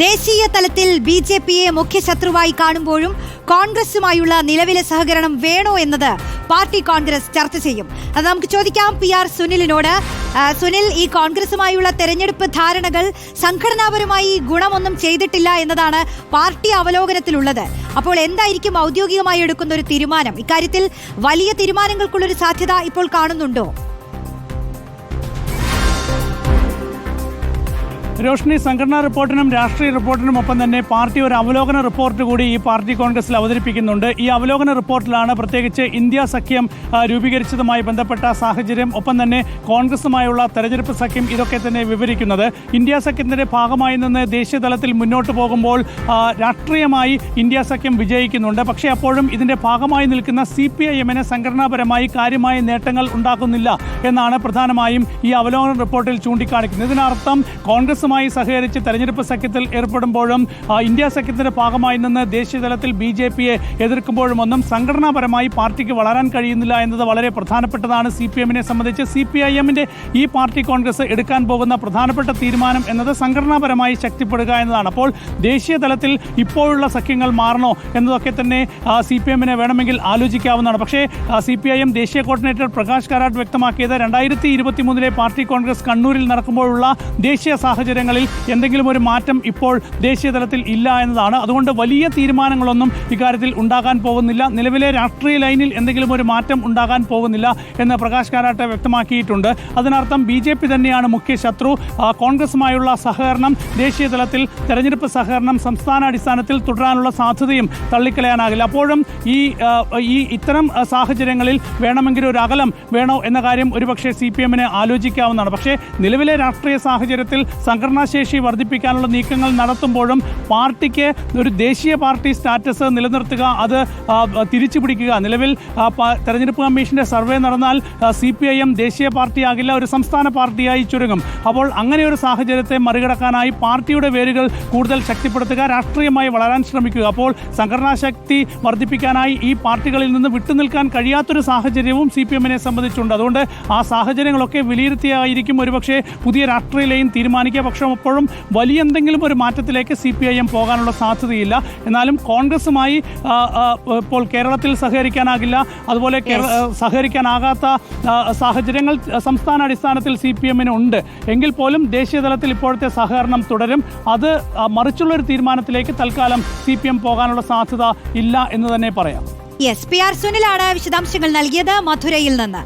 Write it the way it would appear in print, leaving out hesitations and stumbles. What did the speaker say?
ദേശീയ തലത്തിൽ ബി.ജെ.പിയെ മുഖ്യശത്രുവായി കാണുമ്പോഴും കോൺഗ്രസുമായുള്ള നിലവിലെ സഹകരണം വേണോ എന്നത് പാർട്ടി കോൺഗ്രസ് ചർച്ച ചെയ്യും. അത് നമുക്ക് ചോദിക്കാം PR സുനിലിനോട്. സുനിൽ, ഈ കോൺഗ്രസുമായുള്ള തെരഞ്ഞെടുപ്പ് ധാരണകൾ സംഘടനാപരമായി ഗുണമൊന്നും ചെയ്തിട്ടില്ല എന്നതാണ് പാർട്ടി അവലോകനത്തിലുള്ളത്. അപ്പോൾ എന്തായിരിക്കും ഔദ്യോഗികമായി എടുക്കുന്ന ഒരു തീരുമാനം? ഇക്കാര്യത്തിൽ വലിയ തീരുമാനങ്ങൾക്കുള്ളൊരു സാധ്യത ഇപ്പോൾ കാണുന്നുണ്ടോ? രോഷ്നി, സംഘടനാ റിപ്പോർട്ടിനും രാഷ്ട്രീയ റിപ്പോർട്ടിനും ഒപ്പം തന്നെ പാർട്ടി ഒരു അവലോകന റിപ്പോർട്ട് കൂടി ഈ പാർട്ടി കോൺഗ്രസിൽ അവതരിപ്പിക്കുന്നുണ്ട്. ഈ അവലോകന റിപ്പോർട്ടിലാണ് പ്രത്യേകിച്ച് ഇന്ത്യ സഖ്യം രൂപീകരിച്ചതുമായി ബന്ധപ്പെട്ട സാഹചര്യം, ഒപ്പം തന്നെ കോൺഗ്രസുമായുള്ള തെരഞ്ഞെടുപ്പ് സഖ്യം, ഇതൊക്കെ തന്നെ വിവരിക്കുന്നത്. ഇന്ത്യ സഖ്യത്തിൻ്റെ ഭാഗമായി നിന്ന് ദേശീയ തലത്തിൽ മുന്നോട്ട് പോകുമ്പോൾ രാഷ്ട്രീയമായി ഇന്ത്യ സഖ്യം വിജയിക്കുന്നുണ്ട്. പക്ഷേ അപ്പോഴും ഇതിൻ്റെ ഭാഗമായി നിൽക്കുന്ന CPIM-ന് സംഘടനാപരമായി കാര്യമായ നേട്ടങ്ങൾ ഉണ്ടാക്കുന്നില്ല എന്നാണ് പ്രധാനമായും ഈ അവലോകന റിപ്പോർട്ടിൽ ചൂണ്ടിക്കാണിക്കുന്നത്. ഇതിനർത്ഥം കോൺഗ്രസുമായി സഹകരിച്ച് തെരഞ്ഞെടുപ്പ് സഖ്യത്തിൽ ഏർപ്പെടുമ്പോഴും ഇന്ത്യ സഖ്യത്തിന്റെ ഭാഗമായി നിന്ന് ദേശീയ തലത്തിൽ BJP-യെ എതിർക്കുമ്പോഴും ഒന്നും സംഘടനാപരമായി പാർട്ടിക്ക് വളരാൻ കഴിയുന്നില്ല എന്നത് വളരെ പ്രധാനപ്പെട്ടതാണ്. CPM-നെ സംബന്ധിച്ച് CPIM-ന്റെ ഈ പാർട്ടി കോൺഗ്രസ് എടുക്കാൻ പോകുന്ന പ്രധാനപ്പെട്ട തീരുമാനം എന്നത് സംഘടനാപരമായി ശക്തിപ്പെടുക എന്നതാണ്. അപ്പോൾ ദേശീയ തലത്തിൽ ഇപ്പോഴുള്ള സഖ്യങ്ങൾ മാറണോ എന്നതൊക്കെ തന്നെ CPM-നെ വേണമെങ്കിൽ ആലോചിക്കാവുന്നതാണ്. പക്ഷേ CPIM ദേശീയ കോർഡിനേറ്റർ പ്രകാശ് കാരാട്ട് വ്യക്തമാക്കിയത് 2023 പാർട്ടി കോൺഗ്രസ് കണ്ണൂരിൽ നടക്കുമ്പോഴുള്ള ദേശീയ സാഹചര്യങ്ങളിൽ എന്തെങ്കിലും ഒരു മാറ്റം ഇപ്പോൾ ദേശീയ തലത്തിൽ ഇല്ല എന്നതാണ്. അതുകൊണ്ട് വലിയ തീരുമാനങ്ങളൊന്നും ഇക്കാര്യത്തിൽ ഉണ്ടാകാൻ പോകുന്നില്ല. നിലവിലെ രാഷ്ട്രീയ ലൈനിൽ എന്തെങ്കിലും ഒരു മാറ്റം ഉണ്ടാകാൻ പോകുന്നില്ല എന്ന് പ്രകാശ് കാരാട്ട് വ്യക്തമാക്കിയിട്ടുണ്ട്. അതിനർത്ഥം BJP തന്നെയാണ് മുഖ്യ ശത്രു. കോൺഗ്രസുമായുള്ള സഹകരണം, ദേശീയ തലത്തിൽ തെരഞ്ഞെടുപ്പ് സഹകരണം സംസ്ഥാനാടിസ്ഥാനത്തിൽ തുടരാനുള്ള സാധ്യതയും തള്ളിക്കളയാനാകില്ല. അപ്പോഴും ഇത്തരം സാഹചര്യങ്ങളിൽ വേണമെങ്കിൽ ഒരു അകലം വേണോ എന്ന കാര്യം ഒരുപക്ഷെ CPM-ന് ആലോചിക്കാവുന്നതാണ്. പക്ഷേ നിലവിലെ രാഷ്ട്രീയ സാഹചര്യത്തിൽ സംഘടനാശേഷി വർദ്ധിപ്പിക്കാനുള്ള നീക്കങ്ങൾ നടത്തുമ്പോഴും പാർട്ടിക്ക് ഒരു ദേശീയ പാർട്ടി സ്റ്റാറ്റസ് നിലനിർത്തുക, അത് തിരിച്ചു പിടിക്കുക. നിലവിൽ തെരഞ്ഞെടുപ്പ് കമ്മീഷന്റെ സർവേ നടന്നാൽ CPIM ദേശീയ പാർട്ടിയാകില്ല, ഒരു സംസ്ഥാന പാർട്ടിയായി ചുരുങ്ങും. അപ്പോൾ അങ്ങനെ ഒരു സാഹചര്യത്തെ മറികടക്കാനായി പാർട്ടിയുടെ വേരുകൾ കൂടുതൽ ശക്തിപ്പെടുത്തുക, രാഷ്ട്രീയമായി വളരാൻ ശ്രമിക്കുക. അപ്പോൾ സംഘടനാശക്തി വർദ്ധിപ്പിക്കാനായി ഈ പാർട്ടികളിൽ നിന്ന് വിട്ടുനിൽക്കാൻ കഴിയാത്തൊരു സാഹചര്യവും CPM-നെ സംബന്ധിച്ചുണ്ട്. അതുകൊണ്ട് ആ സാഹചര്യങ്ങളൊക്കെ വിലയിരുത്തിയായിരിക്കും ഒരുപക്ഷെ പുതിയ രാഷ്ട്രീയ ലൈൻ തീരുമാനിക്കുക. പക്ഷേ അപ്പോഴും വലിയ എന്തെങ്കിലും ഒരു മാറ്റത്തിലേക്ക് CPIM പോകാനുള്ള സാധ്യതയില്ല. എന്നാലും കോൺഗ്രസുമായി ഇപ്പോൾ കേരളത്തിൽ സഹകരിക്കാനാകില്ല, അതുപോലെ സഹകരിക്കാനാകാത്ത സാഹചര്യങ്ങൾ സംസ്ഥാന അടിസ്ഥാനത്തിൽ CPM-ന് ഉണ്ട്. എങ്കിൽ പോലും ദേശീയ തലത്തിൽ ഇപ്പോഴത്തെ സഹകരണം തുടരും. അത് മറിച്ചുള്ളൊരു തീരുമാനത്തിലേക്ക് തൽക്കാലം CPM പോകാനുള്ള സാധ്യത ഇല്ല എന്ന് തന്നെ പറയാം. PR സുനിലാണ് വിശദാംശങ്ങൾ നൽകിയത് മധുരയിൽ നിന്ന്.